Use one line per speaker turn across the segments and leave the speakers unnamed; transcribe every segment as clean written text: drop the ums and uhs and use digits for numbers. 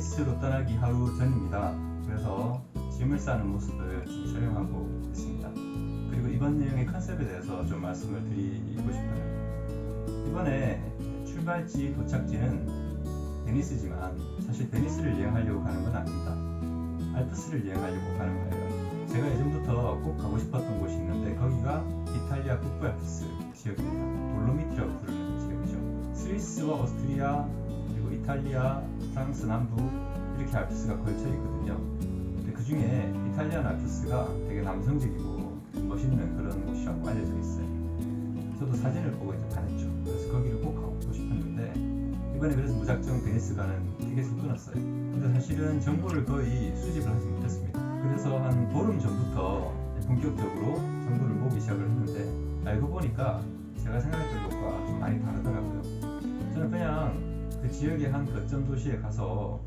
베니스로 떠나기 하루 전입니다. 그래서 짐을 싸는 모습을 좀 촬영하고 있습니다. 그리고 이번 여행의 컨셉에 대해서 좀 말씀을 드리고 싶어요. 이번에 출발지 도착지는 베니스지만 사실 베니스를 여행하려고 가는 건 아닙니다. 알프스를 여행하려고 가는 거예요. 제가 예전부터 꼭 가고 싶었던 곳이 있는데 거기가 이탈리아 북부 알프스 지역입니다. 돌로미티라고 부르는 지역이죠. 스위스와 오스트리아 그리고 이탈리아, 프랑스 남부 이렇게 알프스가 걸쳐 있거든요. 근데 그 중에 이탈리안 알프스가 되게 남성적이고 멋있는 그런 곳이라고 알려져 있어요. 저도 사진을 보고 이제 반했죠. 그래서 거기를 꼭 가고 싶었는데 이번에 그래서 무작정 베니스 가는 티켓을 끊었어요. 근데 사실은 정보를 거의 수집을 하지 못했습니다. 그래서 한 보름 전부터 본격적으로 정보를 모으기 시작을 했는데 알고 보니까 제가 생각했던 것과 좀 많이 다르더라고요. 저는 그냥 그 지역의 한 거점 도시에 가서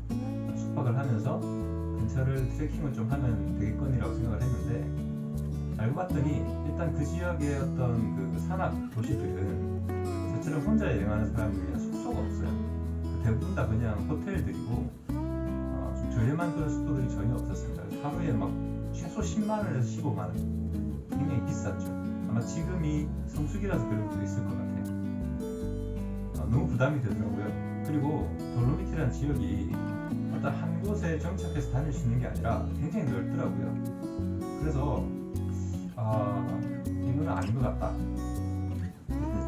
숙박을 하면서 근처를 트레킹을 좀 하면 되겠거니라고 생각을 했는데 알고 봤더니 일단 그 지역의 어떤 그 산악 도시들은 저처럼 혼자 여행하는 사람들이 숙소가 없어요. 대부분 다 그냥 호텔들이고 좀 저렴한 그런 숙소들이 전혀 없었습니다. 하루에 막 최소 10만원에서 15만원 굉장히 비쌌죠. 아마 지금이 성수기라서 그럴 수도 있을 것 같아요. 너무 부담이 되더라고요. 그리고 돌로미티라는 지역이 어떤 한 곳에 정착해서 다닐 수 있는 게 아니라 굉장히 넓더라고요. 그래서 이거는 아닌 것 같다.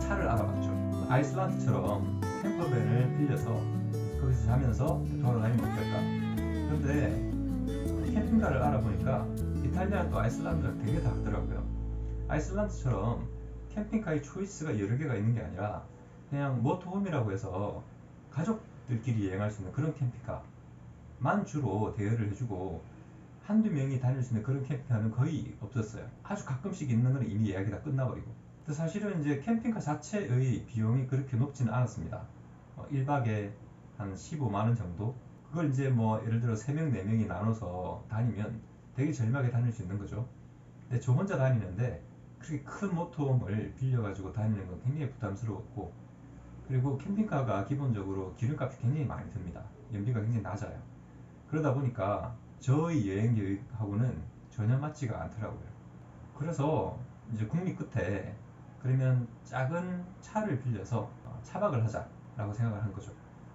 차를 알아봤죠. 아이슬란드처럼 캠퍼밴을 빌려서 거기서 자면서 돌아다니면 어떨까. 그런데 캠핑카를 알아보니까 이탈리아는 또 아이슬란드랑 되게 다르더라고요. 아이슬란드처럼 캠핑카의 초이스가 여러 개가 있는 게 아니라 그냥 모터홈이라고 해서 가족들끼리 여행할 수 있는 그런 캠핑카만 주로 대여를 해주고 한두 명이 다닐 수 있는 그런 캠핑카는 거의 없었어요. 아주 가끔씩 있는 건 이미 예약이 다 끝나버리고. 근데 사실은 이제 캠핑카 자체의 비용이 그렇게 높지는 않았습니다. 1박에 한 15만원 정도? 그걸 이제 뭐 예를 들어 3명, 4명이 나눠서 다니면 되게 저렴하게 다닐 수 있는 거죠. 근데 저 혼자 다니는데 그렇게 큰 모터홈을 빌려가지고 다니는 건 굉장히 부담스러웠고, 그리고 캠핑카가 기본적으로 기름값이 굉장히 많이 듭니다. 연비가 굉장히 낮아요. 그러다 보니까 저의 여행 계획하고는 전혀 맞지가 않더라고요. 그래서 이제 국립 끝에 그러면 작은 차를 빌려서 차박을 하자라고 생각을 한 거죠.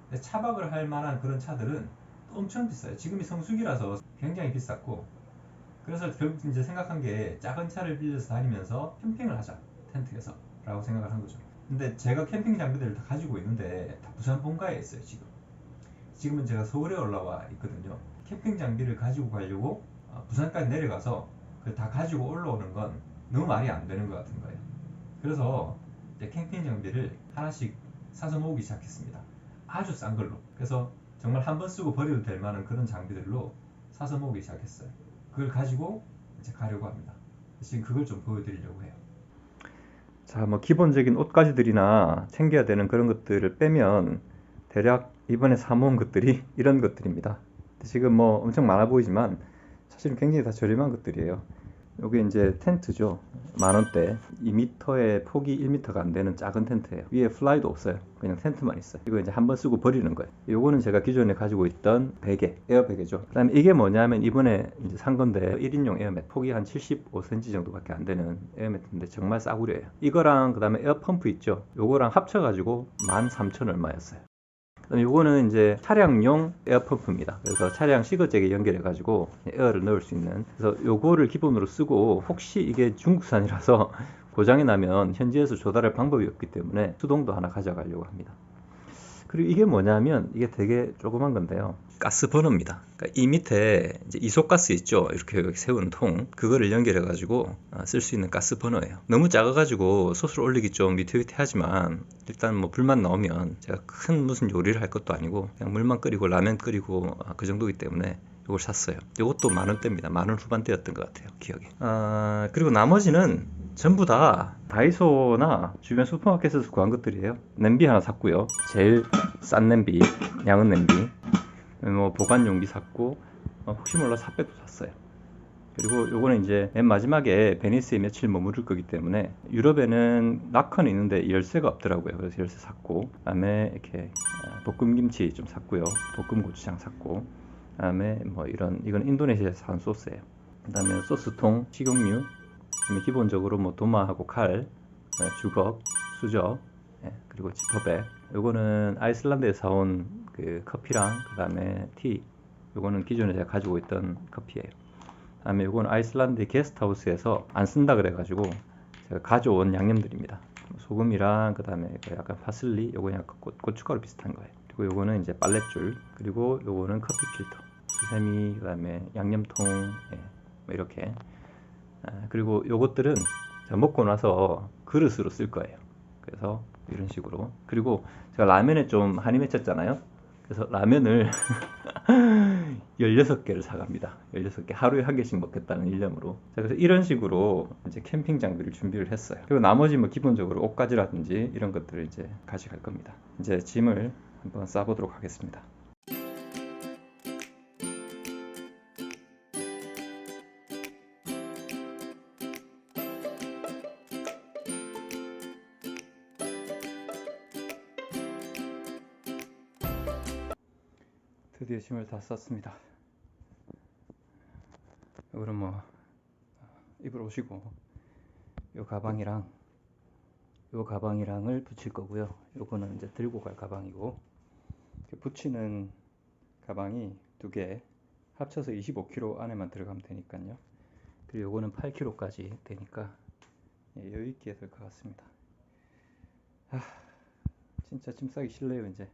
근데 차박을 할 만한 그런 차들은 엄청 비싸요. 지금이 성수기라서 굉장히 비쌌고, 그래서 결국 이제 생각한 게 작은 차를 빌려서 다니면서 캠핑을 하자, 텐트에서 라고 생각을 한 거죠. 근데 제가 캠핑 장비들을 다 가지고 있는데 다 부산 본가에 있어요. 지금은 제가 서울에 올라와 있거든요. 캠핑 장비를 가지고 가려고 부산까지 내려가서 그걸 다 가지고 올라오는 건 너무 말이 안 되는 것 같은 거예요. 그래서 이제 캠핑 장비를 하나씩 사서 모으기 시작했습니다. 아주 싼 걸로. 그래서 정말 한 번 쓰고 버려도 될 만한 그런 장비들로 사서 모으기 시작했어요. 그걸 가지고 이제 가려고 합니다. 지금 그걸 좀 보여드리려고 해요. 자, 뭐 기본적인 옷가지들이나 챙겨야 되는 그런 것들을 빼면 대략 이번에 사모은 것들이 이런 것들입니다. 지금 뭐 엄청 많아 보이지만 사실은 굉장히 다 저렴한 것들이에요. 여기 이제 텐트죠. 만원대. 2m에 폭이 1m가 안 되는 작은 텐트예요. 위에 플라이도 없어요. 그냥 텐트만 있어요. 이거 이제 한번 쓰고 버리는 거예요. 요거는 제가 기존에 가지고 있던 베개, 에어베개죠. 그 다음에 이게 뭐냐면 이번에 이제 산 건데 1인용 에어매트, 폭이 한 75cm 정도밖에 안 되는 에어매트인데 정말 싸구려예요. 이거랑 그 다음에 에어펌프 있죠. 요거랑 합쳐가지고 13,000 얼마였어요. 요거는 이제 차량용 에어펌프입니다. 그래서 차량 시거잭에 연결해 가지고 에어를 넣을 수 있는, 그래서 요거를 기본으로 쓰고 혹시 이게 중국산이라서 고장이 나면 현지에서 조달할 방법이 없기 때문에 수동도 하나 가져가려고 합니다. 그리고 이게 뭐냐면 이게 되게 조그만 건데요. 가스 버너입니다. 그러니까 이 밑에 이제 이소가스 있죠. 이렇게 세운 통, 그거를 연결해 가지고 쓸 수 있는 가스 버너예요. 너무 작아가지고 솥을 올리기 좀 위태위태하지만 일단 뭐 불만 나오면 제가 큰 무슨 요리를 할 것도 아니고 그냥 물만 끓이고 라면 끓이고 그 정도이기 때문에 이걸 샀어요. 이것도 10,000원대입니다. 10,000원 후반대였던 것 같아요. 기억에. 그리고 나머지는 전부 다 다이소나 주변 슈퍼마켓에서 구한 것들이에요. 냄비 하나 샀고요. 제일 싼 냄비, 양은 냄비. 뭐 보관 용기 샀고, 혹시 몰라 삿배도 샀어요. 그리고 요거는 이제 맨 마지막에 베니스에 며칠 머무를 거기 때문에, 유럽에는 락커는 있는데 열쇠가 없더라고요. 그래서 열쇠 샀고, 그다음에 이렇게 볶음 김치 좀 샀고요. 볶음 고추장 샀고, 그다음에 뭐 이건 인도네시아에서 산 소스예요. 그다음에 소스통, 식용유, 그다음에 기본적으로 뭐 도마하고 칼, 주걱, 수저, 그리고 지퍼백. 요거는 아이슬란드에서 사온 그 커피랑 그다음에 티. 요거는 기존에 제가 가지고 있던 커피예요. 그다음에 요건 아이슬란드 게스트하우스에서 안 쓴다 그래가지고 제가 가져온 양념들입니다. 소금이랑 그다음에 약간 파슬리, 요거 약간 고춧가루 비슷한 거예요. 그리고 요거는 이제 빨랫줄, 그리고 요거는 커피 필터, 수세미, 그다음에 양념통, 뭐 이렇게. 그리고 요것들은 제가 먹고 나서 그릇으로 쓸 거예요. 그래서 이런 식으로. 그리고 제가 라면에 좀 한이 맺혔잖아요. 그래서 라면을 16개를 사갑니다. 16개. 하루에 한 개씩 먹겠다는 일념으로. 자, 그래서 이런 식으로 이제 캠핑 장비를 준비를 했어요. 그리고 나머지 뭐 기본적으로 옷가지라든지 이런 것들을 이제 가져갈 겁니다. 이제 짐을 한번 싸보도록 하겠습니다. 드디어 짐을 다 쌌습니다. 이거는 뭐 입을 오시고, 요 가방이랑을 붙일 거고요. 요거는 이제 들고 갈 가방이고, 붙이는 가방이 2개, 합쳐서 25kg 안에만 들어가면 되니까요. 그리고 요거는 8kg까지 되니까 여유 있게 될 것 같습니다. 진짜 짐 싸기 싫네요 이제.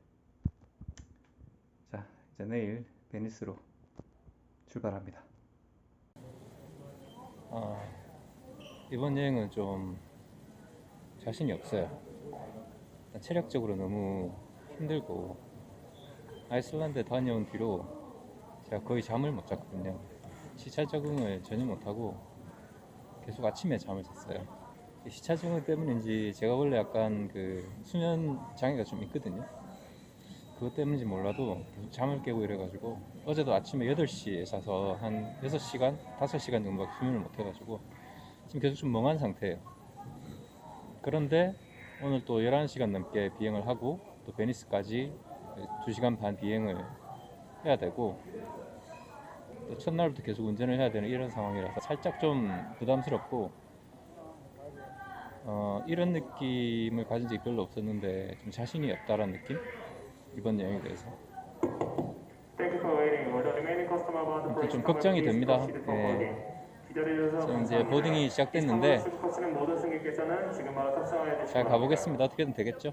자, 이제 내일 베니스로 출발합니다. 이번 여행은 좀 자신이 없어요. 체력적으로 너무 힘들고, 아이슬란드 다녀온 뒤로 제가 거의 잠을 못 잤거든요. 시차 적응을 전혀 못하고 계속 아침에 잠을 잤어요. 시차 적응 때문인지 제가 원래 약간 그 수면 장애가 좀 있거든요. 그것 때문인지 몰라도 계속 잠을 깨고 이래가지고, 어제도 아침에 8시에 자서 한 6시간, 5시간 정도밖에 수면을 못해가지고 지금 계속 좀 멍한 상태예요. 그런데 오늘 또 11시간 넘게 비행을 하고, 또 베니스까지 2시간 반 비행을 해야 되고, 또 첫날부터 계속 운전을 해야 되는 이런 상황이라서 살짝 좀 부담스럽고, 이런 느낌을 가진 적이 별로 없었는데 좀 자신이 없다라는 느낌? 이번 여행에 대해서 좀 걱정이 됩니다. 지금 이제 보딩이 시작됐는데 잘 가보겠습니다. 어떻게든 되겠죠?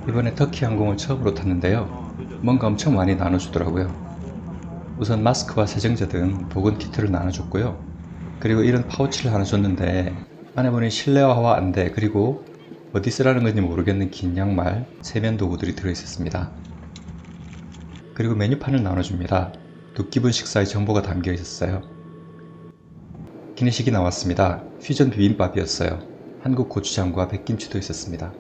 이번에 터키 항공을 처음으로 탔는데요. 뭔가 엄청 많이 나눠주더라고요. 우선 마스크와 세정제 등 보건 키트를 나눠줬고요. 그리고 이런 파우치를 하나 줬는데, 안에 보니 실내화 안대, 그리고 어디 쓰라는 건지 모르겠는 긴 양말, 세면 도구들이 들어있었습니다. 그리고 메뉴판을 나눠줍니다. 2끼분 식사의 정보가 담겨 있었어요. 기내식이 나왔습니다. 퓨전 비빔밥이었어요. 한국 고추장과 백김치도 있었습니다.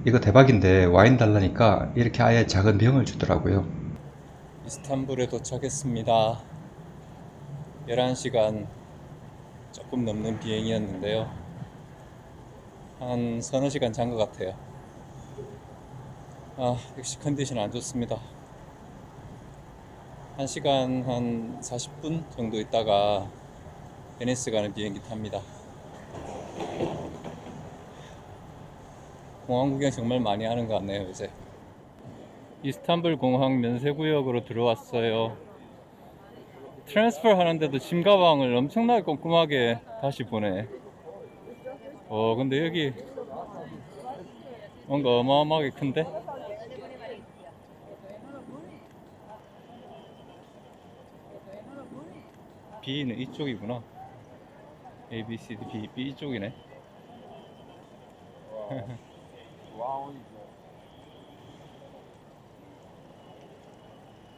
이거 대박인데, 와인 달라니까 이렇게 아예 작은 병을 주더라고요. 이스탄불에 도착했습니다. 11시간 조금 넘는 비행이었는데요. 한 서너 시간 잔 것 같아요. 역시 컨디션 안 좋습니다. 1시간 한 40분 정도 있다가 베니스 가는 비행기 탑니다. 공항 구경 정말 많이 하는 것 같네요 이제. 이스탄불 공항 면세구역으로 들어왔어요. 트랜스퍼 하는데도 짐 가방을 엄청나게 꼼꼼하게 다시 보내. 근데 여기 뭔가 어마어마하게 큰데? B는 이쪽이구나. A, B, C, D, B, B 이쪽이네.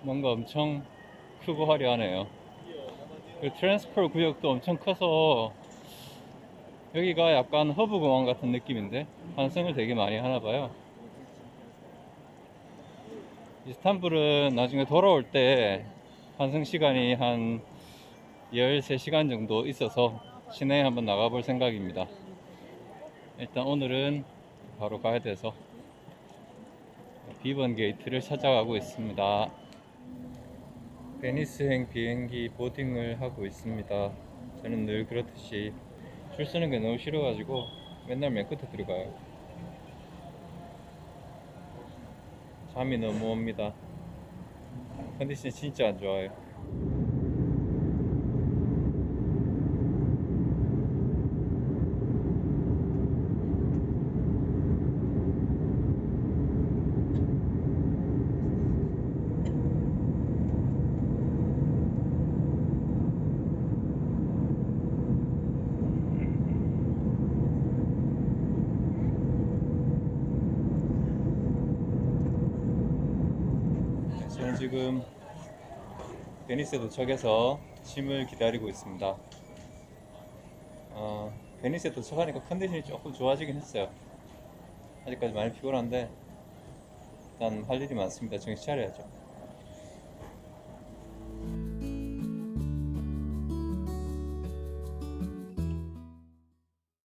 뭔가 엄청 크고 화려하네요. 트랜스퍼 구역도 엄청 커서 여기가 약간 허브 공항 같은 느낌인데 환승을 되게 많이 하나봐요. 이스탄불은 나중에 돌아올 때 환승 시간이 한
13시간 정도 있어서 시내에 한번 나가볼 생각입니다. 일단 오늘은 바로 가야 돼서 비번 게이트를 찾아가고 있습니다. 베니스행 비행기 보딩을 하고 있습니다. 저는 늘 그렇듯이 줄 서는 게 너무 싫어가지고 맨날 맨 끝에 들어가요. 잠이 너무 옵니다. 컨디션이 진짜 안 좋아요. 저는 지금 베니스에 도착해서 짐을 기다리고 있습니다. 베니스에 도착하니까 컨디션이 조금 좋아지긴 했어요. 아직까지 많이 피곤한데 일단 할 일이 많습니다. 정신 차려야죠.